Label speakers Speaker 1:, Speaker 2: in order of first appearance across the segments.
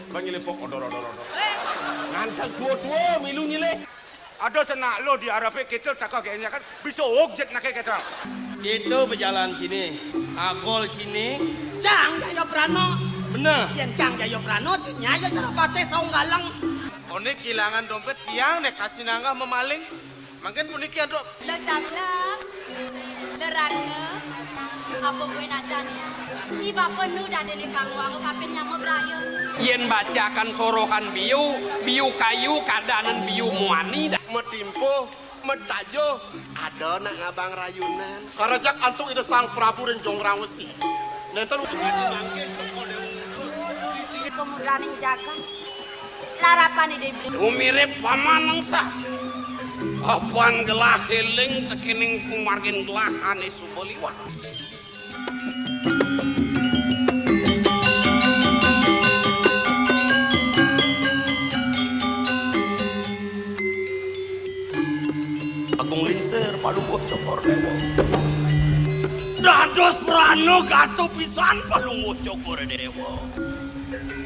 Speaker 1: Bangile pok odor. Ngantang tua milu nyile.
Speaker 2: Ada senak lo di Arabe kita tak kagaknya kan bisa objek nak kita.
Speaker 3: Itu berjalan sini, agol sini.
Speaker 4: Cang Jaya Prano.
Speaker 3: Bener.
Speaker 4: Jen Cang Jaya Prano nyaya cara pate saung galang.
Speaker 1: One kehilangan dompet tiang nek kasih nanggah memaling. Makin puniki ada.
Speaker 5: Lo cablak, lo rana, apa gue najan? Iba penuh dah dene kamu aku kapin nyamuk berayu.
Speaker 6: Yen bacakan sorohan biu kayu kadanan biu muani dah.
Speaker 1: Metimpo, metajo, ada nak ngabang rayunan. Karajak antuk ide sang Prabu dan Jongrawesi. Nenten
Speaker 5: Kemudian yang jaga, larapan ide beli.
Speaker 6: Umirip paman nangsa. Apaan gelah heling tekining kumargin gelah ane suboliwa.
Speaker 1: Agung lingser palungguh cokor dewa.
Speaker 6: Dados Prano gato pisan palungguh cokor dewa.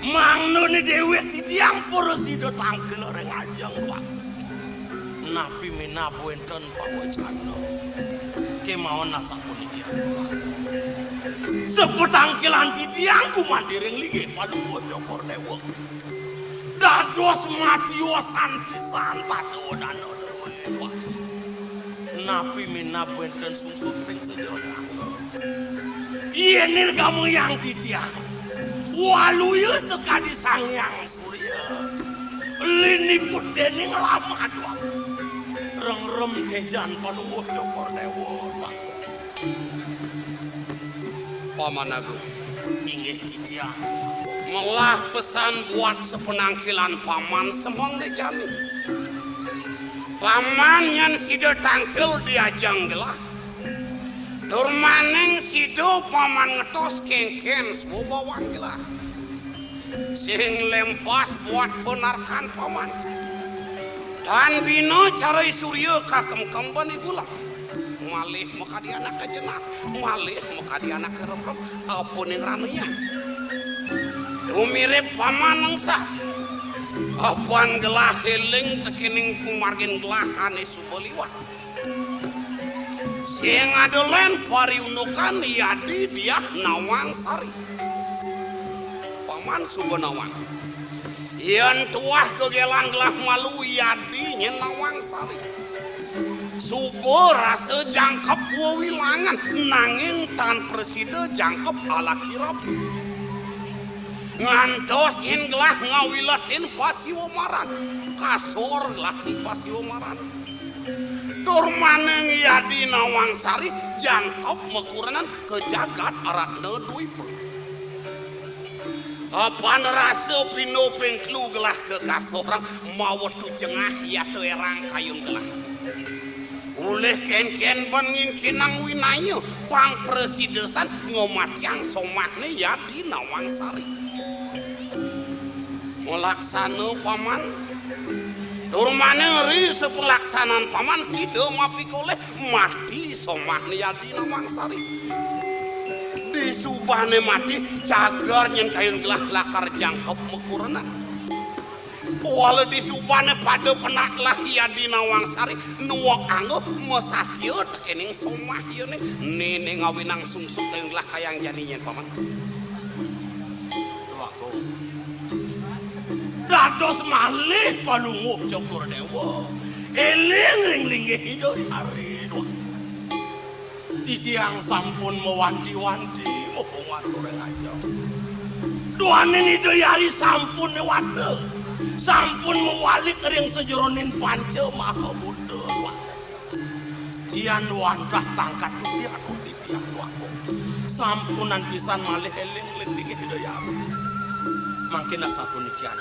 Speaker 6: Mangno ni dewe titiang porosido tangkel orang ajang wak. Napi minabu enten pawacana. Kemauan nasa puniki. Sepetangkilan titiang kumandiring ligit palungguh cokor dewa. Dados mati wasan pisan tado dano dewa. Napi minabu enten sungsut ping sejodoh. Ini kamu yang titiang. Waluya sekali sangyang surya. Lini pudening lama doang. Rengrem tejan palungguh cokor dewa. Paman Agung, inggih titiang. Melah pesan buat sepenangkilan paman semong dejani. Paman yang sido tangkil diajang gelah. Turmaning sido paman ngetos kengken sebawang gelah. Sing lempas buat penarkan paman. Dan bino carai surya kakem kembani gulang. Malih muka di anak ke jenah. Malih muka di anak ke rem-rem. Apa ning ranunya. Umirip paman nangsa. Apaan gelah heling tekining kumargin gelah ane suboliwa. Sing adolen pariunukan yadi dia nawang sari. Paman Subonawang. Yen tuah kegelan gelah malu yadi nyen nawang sari. Subo rasa jangkep wilangan nanging tan preside jangkep ala kirap. Ngantos yen gelah ngawilatin pasiwomaran. Kasor laki pasiwomaran. Turmaneng yadi nawang sari jangkep mekuranan ke jagat aratna duipa. Apaan rasa pino pengklu gelah ke kasorang mawat tu jengah ya terang kayun gelah. Oleh ken-ken bangin kinang winayu bang presidesan ngomat yang somahne yadi nawang sari. Melaksana paman Durmane ri sepelaksanaan paman sido mapikoleh mati somahne yadi nawang sari. Disubahne mati cagar nyen kayun gelah lakar jangkep mekurna. Wala disubahne pada penak lah yadi nawang sari nuwak anggo mesatyo tekening somah yone nene ngawinang sungsuk kayun gelah kayang jadinya paman. Doaku dados malih palungguh cokor dewa eling ring-linggih hidup hari doa. Titiang sampun mewanti-wanti mupungan orang aja. Doanin itu yari sampun newate. Sampun mewalik ring sejeronin panca maha buddha. Ian wantah tangkat duti aku titiang doaku. Sampunan pisan malih eling ling-linggih hidup yari. Makin satu nikian.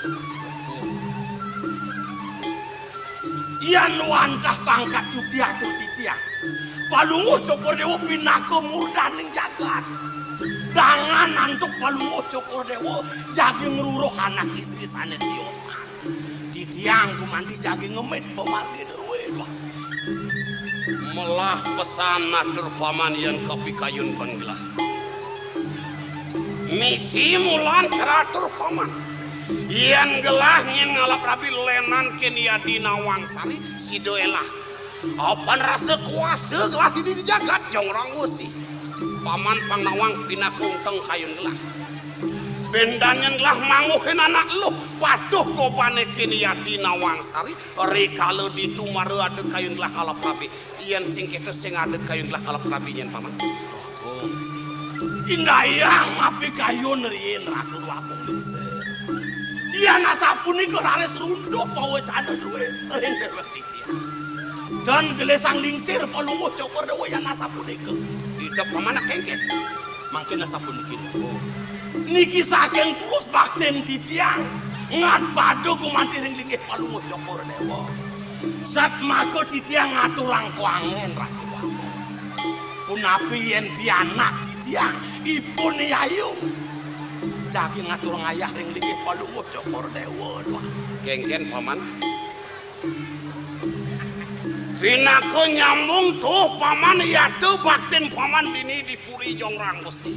Speaker 6: Ian wantah tangkat duti aku titiang. Palunguh cokor dewa pinaka murdaning jagat. Dangan antuk palunguh cokor dewa jagi ngeruruh anak istri sanes siotan. Titiang kumandi jagi ngemit pemargi derwe. Melah pesan matur paman yang kopi kayun penggelah. Misi mulan teratur paman. Ian gelah ngin ngalap rabi lenan kenia dina wangsari si doelah. Apan rasa kuasa gelah di jagat jongrang wesi. Paman pangnawang pinakung teng kayun gelah. Bendanyan gelah manguhin anak lu patuh kopane kenia dina wangsari rikalo ditumare ada kayun gelah ngalap rabi. Ian sing kitu sing ada kayun gelah ngalap rabi nyen paman. Indayang api kayun rien ratu lapung desa. Iya nasapuni keralis runduk pawe cana duwe ring dewek titia. Dan gelesang lingsir palungu cokor dewe yang nasapuni ke. Tidak pamana kengket. Mangkin nasapuni kini. Niki saking tulus bakten titiang. Ngat padu kumanti ring linggih palungu cokor dewa. Sat mako titiang ngaturang kuangen ratu wako. Punapi yen dianak titiang. Ipun yayu. Jagi ngatur ngayah ring linggih palungut cokor dewa doang. Genggen paman. Pinako nyambung tuh paman ya tuh bakten paman dini dipuri jongrang gusti.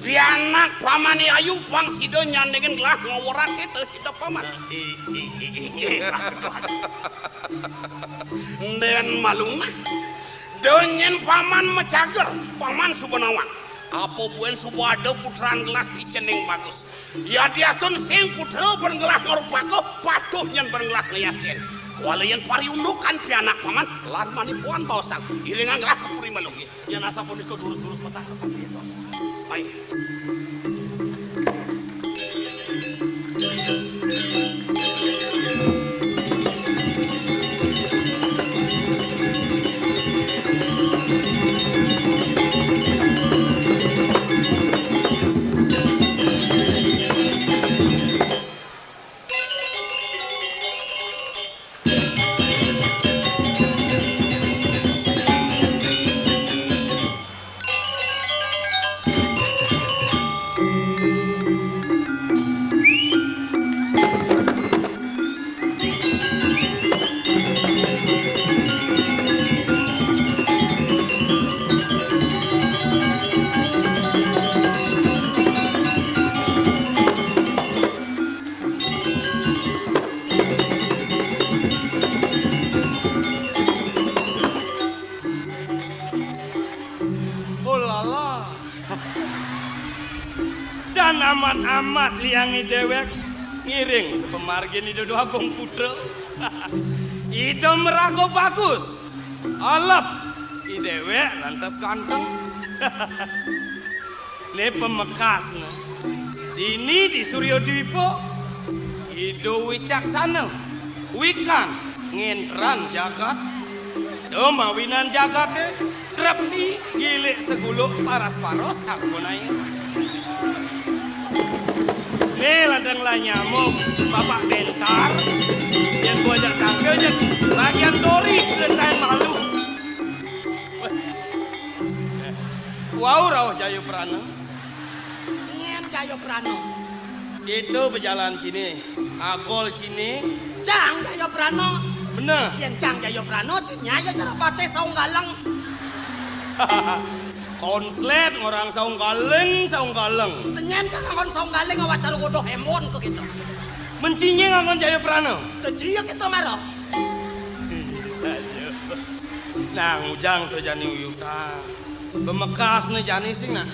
Speaker 6: Pianak paman ayu pang sido nyandengin gelah ngoworan kita hidup paman. Den malungna. Donyen paman mecager paman subenawang. Apa buen subuh ada putran gelah iceneng bagus. Ya diatun sing putra bergelah ngarupako patuh nyen bergelah ngayasin. Walayan pariundukan pianak paman lan manipuan bawasang. Iringan gelah kepuri malunggi. Ya nasa pun ikut durus-durus pasang tapi itu. Ay.
Speaker 3: Dan amat-amat liangi dewek ngiring sepemargin itu doa kong putra. Itu merago bagus. Alap i dewek lantas kanteng. Ini pemekas na. Dini di Suryo Dwipo. Ido wicaksana. Wikan ngentran jagat. Domawinan jagat Trepti gilik seguluk paras-paros aku naik. Nih ladang lah nyamuk bapak bentar yang gua ajak tangkelnya bagian dori kerendahan malu. Wow rauh Jayo Prano.
Speaker 4: Nyen Jayo Prano.
Speaker 3: Itu berjalan sini, agol sini.
Speaker 4: Cang Jayo Prano.
Speaker 3: Bener.
Speaker 4: Yen cang Jayo Prano nyaya cara pate saung galang.
Speaker 3: Konslet orang saung galeng.
Speaker 4: Tenyen kakakon saung galing awak cara godoh hemon tuh gitu.
Speaker 3: Mencinya ngakon Jayo Prano.
Speaker 4: Kejiya kita marah.
Speaker 3: Nah ujang tuh jani uyuta. Bemekas nih jani sing nak.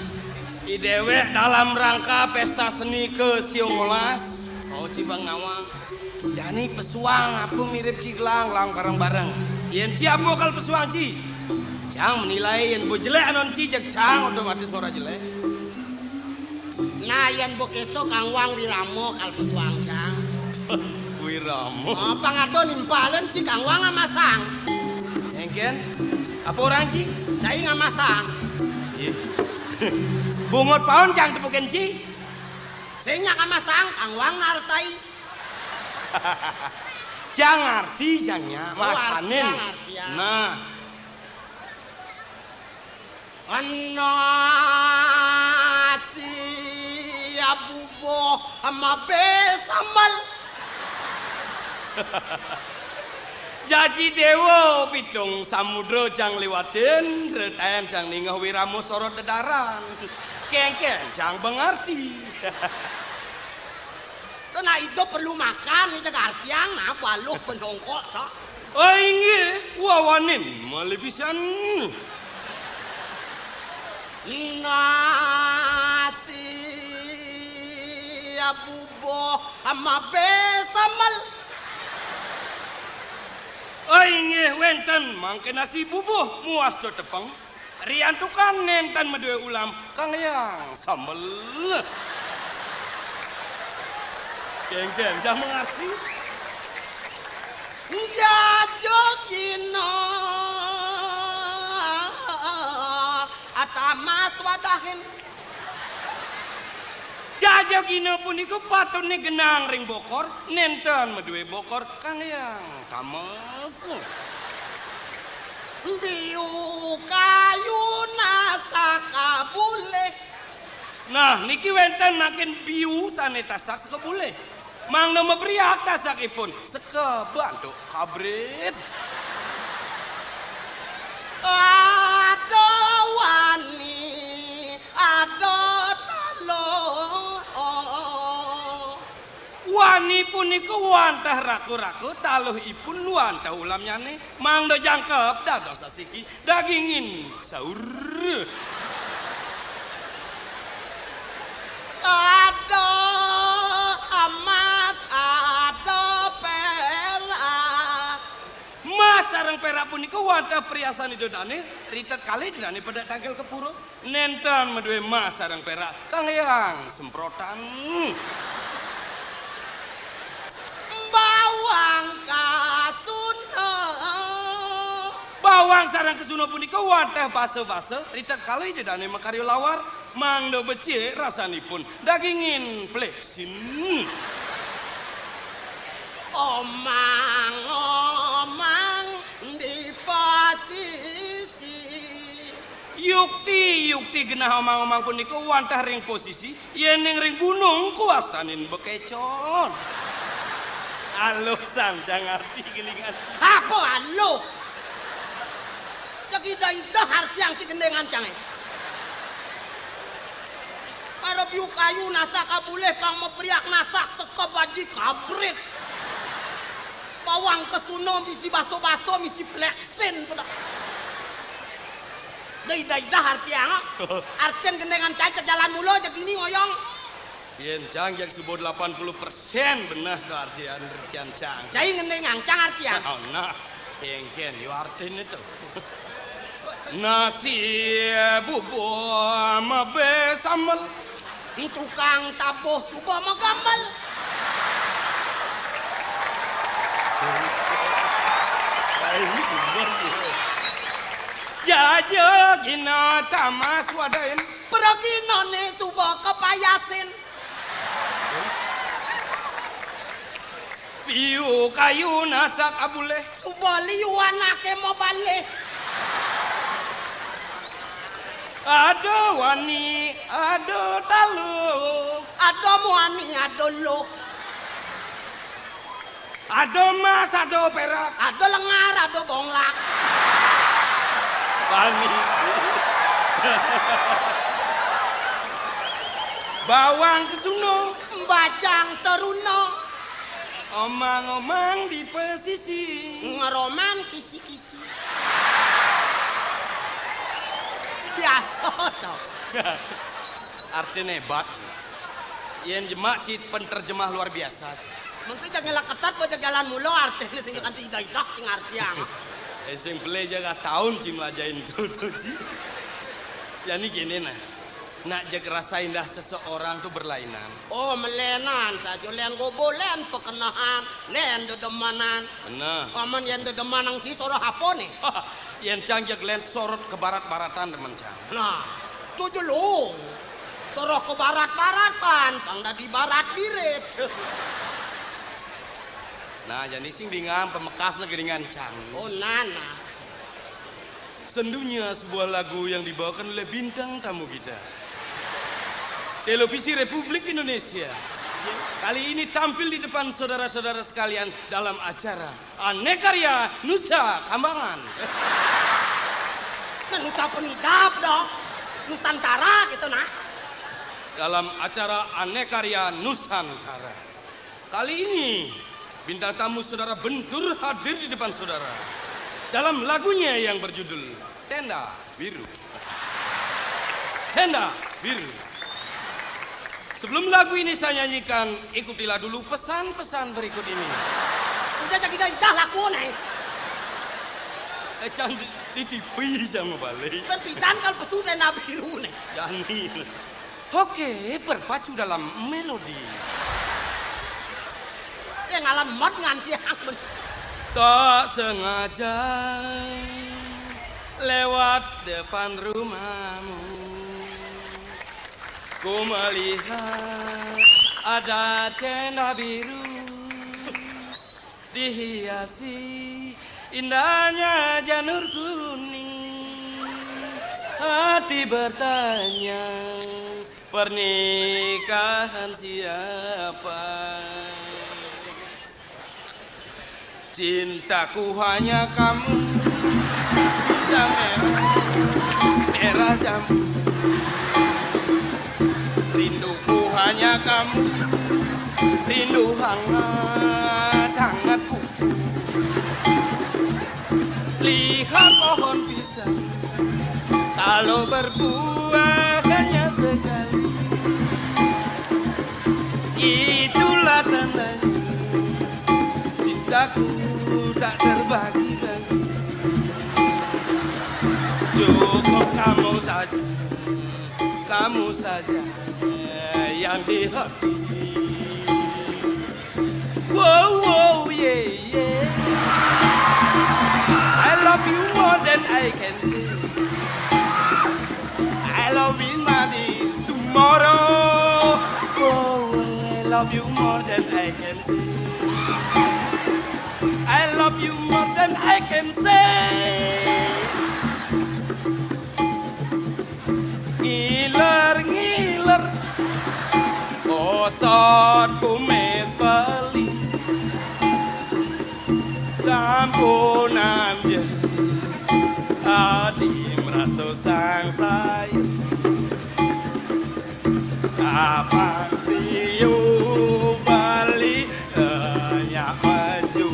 Speaker 3: Idewek dalam rangka pesta seni ke Siongolas. Oh Cibang Nawang. Jani pesuang aku mirip Ciglang lang bareng-bareng. Yen ci aku kal pesuang ci. Cang menilai yang bu jelek anon ci jak cang otomatis ora jelek.
Speaker 4: Nah yen begitu Kang Wang Wiramo kal pesuang cang.
Speaker 3: Wiramo.
Speaker 4: Apa ngato nimpalen ci Kang Wang ngamasang.
Speaker 3: Engken apa orang ci?
Speaker 4: Cai ngamasang.
Speaker 3: Bungut paon cang tepuken ci.
Speaker 4: Senya ngamasang Kang Wang ngartai.
Speaker 3: Jang arti jangnya masanin. Nah.
Speaker 4: Anak si abubo ama besamal.
Speaker 3: Jaji dewa pitung samudra jang lewatin retayan jang ningah Wiramo sorot dedaran. Kengken jang bengarti.
Speaker 4: Kena itu perlu makan ni jaga artiang nah baluh penongkok tak.
Speaker 3: Oh inggih, wawanin malebisan.
Speaker 4: Nasi abubo ama besamal.
Speaker 3: Oh inggih wenten mangke nasi bubuh muas do tepeng. Rian tukang nenten medue ulam kang yang sambel. Geng-geng jangan mengerti.
Speaker 4: Jajogino atamas wadahin.
Speaker 3: Jajogino punika patune genang ring bokor nenten medue bokor kang yang tames.
Speaker 4: Biu kayu nasaka bule.
Speaker 3: Nah niki wenten makin biu saneta sak sekebule. Mang nama beriak tasakipun sekebantu kabrit.
Speaker 4: Ada wani, ada talo.
Speaker 3: Wani punika wantah raku-raku taluh ipun wantah ulamnyane. Mang do jangkep dados sasiki dagingin saur.
Speaker 4: Ada emas, ada perak.
Speaker 3: Mas sareng perak punika wantah priasan idodane ritet kali dane pada tangkel kepuro. Nenten medue mas sareng perak kang yang semprotan.
Speaker 4: Bawang kasuna.
Speaker 3: Bawang sareng kesuno punika wantah base-base ritet kali dane makaryo lawar. Mang do becik rasanipun dagingin pleksin.
Speaker 4: Omang di posisi.
Speaker 3: Yukti genah omang-omang punika wantah ring posisi yen ning ring gunung kuastanin bekecon. Aloh sanjang arti gelingan.
Speaker 4: Apa alo? Jadi dah hartiang si gendengan cange. Para biu kayu nasak kabuleh pang meperiak nasak seka baji kabrit. Bawang kesuno misi baso-baso misi pleksin. Dah hartiang. Artian gendengan cai ke jalan mulu jadi ini ngoyong.
Speaker 3: Yen cang yang subuh 80% benah ke artian cang.
Speaker 4: Cai gendengan cang artian.
Speaker 3: Nah, ken yo artin itu. Nasi bubur mabe sambal.
Speaker 4: Tukang tabuh subuh magambal.
Speaker 3: Jaja gina tamas wadain.
Speaker 4: Pergi none subuh kepayasin.
Speaker 3: Piu kayu nasak abule.
Speaker 4: Subuh liuan ake mau balik.
Speaker 3: Ada wani, ada talu.
Speaker 4: Ada muani, ada lo.
Speaker 3: Ada mas, ada perak.
Speaker 4: Ada lengar, ada bonglak.
Speaker 3: Wani. Bawang kesuno.
Speaker 4: Bajang teruno.
Speaker 3: Omang-omang di pesisi.
Speaker 4: Ngeroman kisi-kisi. Biasa tau.
Speaker 3: Artinya hebat. Yang jemak cit penterjemah luar biasa.
Speaker 4: Mesti jangan lah ketat baca jalan mulu artinya sehingga kan tidak ting artiang.
Speaker 3: Sing beli jaga tahun cim lajain tuh ci. Jadi gini nah. Nak jaga rasa indah seseorang tuh berlainan.
Speaker 4: Oh melenan saja len gobolen pekenahan len dedemanan.
Speaker 3: Benar.
Speaker 4: Aman yang dedemanan si soro hapone.
Speaker 3: Yang cangjak len sorot ke barat-baratan teman cang.
Speaker 4: Nah, tujuh lu. Soro ke barat-baratan, pang di barat birit.
Speaker 3: Nah, jadi sing dengan pemekas dengan cang.
Speaker 4: Oh nana.
Speaker 3: Sendunya sebuah lagu yang dibawakan oleh bintang tamu kita. Televisi Republik Indonesia. Kali ini tampil di depan saudara-saudara sekalian dalam acara Anekarya Nusa Kambangan.
Speaker 4: Kan Nusa Penidap dong. Nusantara gitu nah.
Speaker 3: Dalam acara Anekarya Nusantara. Kali ini bintang tamu saudara Bentur hadir di depan saudara dalam lagunya yang berjudul Tenda Biru. Tenda Biru. Sebelum lagu ini saya nyanyikan, ikutilah dulu pesan-pesan berikut ini.
Speaker 4: Udah jadi dah laku nih.
Speaker 3: Cantik di TV sama balik.
Speaker 4: Kan pitan kalau pesu tenda biru nih.
Speaker 3: Yani. Oke, berpacu dalam melodi.
Speaker 4: Yang alamat nganti yang
Speaker 3: Tak sengaja lewat depan rumahmu, ku melihat ada tenda biru dihiasi indahnya janur kuning. Hati bertanya, pernikahan siapa? Cintaku hanya kamu, cinta merah jambu. Rinduku hanya kamu, rindu hangatku. Lihat pohon pisang, kalau berbuah hanya sekali, itulah tandanya cintaku tak terbagi-bagi. Cukup kamu saja yang di hati. Wow, wow, yeah, yeah. I love you more than I can say. I love you money tomorrow. Oh, I love you more than I can say. I love you more than I can say. Ngiler-ngiler, osot kumis beli, sampun ambil hati merasa sang sayang. Kapan siu bali hanya maju.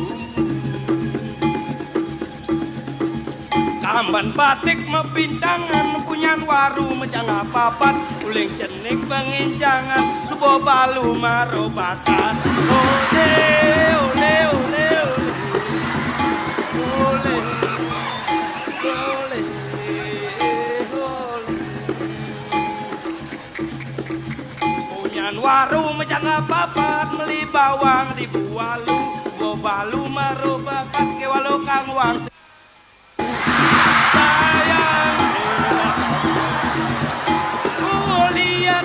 Speaker 3: Kamban batik mepintangan punyan waru menjangan papat uling cenik penginjangan subo balu marobakan. Ole ole ole ole ole ole. Punyan waru menjangan papat meli bawang di bualu subo balu marobakan kewalu kang wang.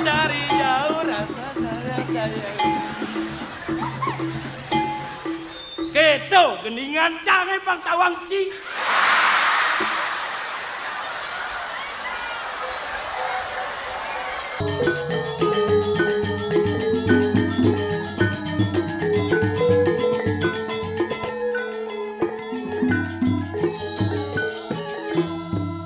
Speaker 3: Dari jauh rasa sayang. Keto geningan jangan bang tawang ci.